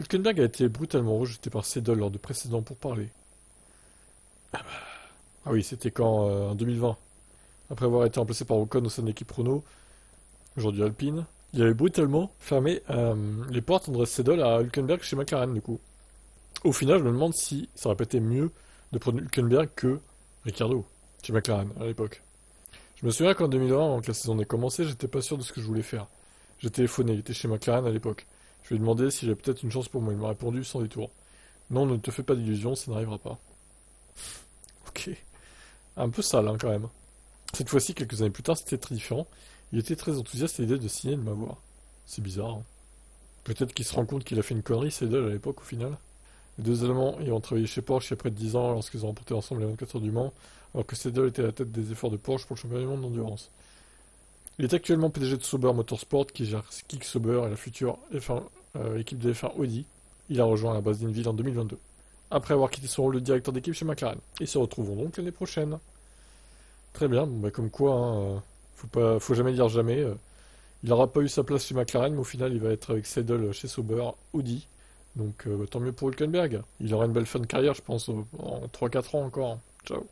Hülkenberg a été brutalement rejeté par Seidel lors de précédents pourparlers. Ah oui, c'était quand en 2020. Après avoir été remplacé par Ocon au sein de l'équipe Renault, aujourd'hui Alpine, il avait brutalement fermé les portes d'André Seidel à Hülkenberg chez McLaren du coup. Au final, je me demande si ça aurait pas été mieux de prendre Hülkenberg que Ricciardo, chez McLaren à l'époque. Je me souviens qu'en 2020, avant que la saison ait commencé, j'étais pas sûr de ce que je voulais faire. J'ai téléphoné, il était chez McLaren à l'époque. Je lui ai demandé si j'avais peut-être une chance pour moi. Il m'a répondu sans détour. Non, ne te fais pas d'illusions, ça n'arrivera pas. Ok. Un peu sale, hein, quand même. Cette fois-ci, quelques années plus tard, c'était très différent. Il était très enthousiaste à l'idée de signer de m'avoir. C'est bizarre, hein. Peut-être qu'il se rend compte qu'il a fait une connerie, c'est d'elle à l'époque, au final. Les deux Allemands ayant travaillé chez Porsche il y a près de 10 ans lorsqu'ils ont remporté ensemble les 24 heures du Mans, alors que Seidel était à la tête des efforts de Porsche pour le championnat du monde d'endurance. Il est actuellement PDG de Sauber Motorsport qui gère Kick Sauber et la future équipe de F1 Audi. Il a rejoint la base d'Inville en 2022, après avoir quitté son rôle de directeur d'équipe chez McLaren. Ils se retrouveront donc l'année prochaine. Très bien, bon, bah, comme quoi, hein, faut jamais dire jamais. Il n'aura pas eu sa place chez McLaren, mais au final, il va être avec Seidel chez Sauber, Audi. Donc, tant mieux pour Hülkenberg. Il aura une belle fin de carrière, je pense, en 3-4 ans encore. Ciao.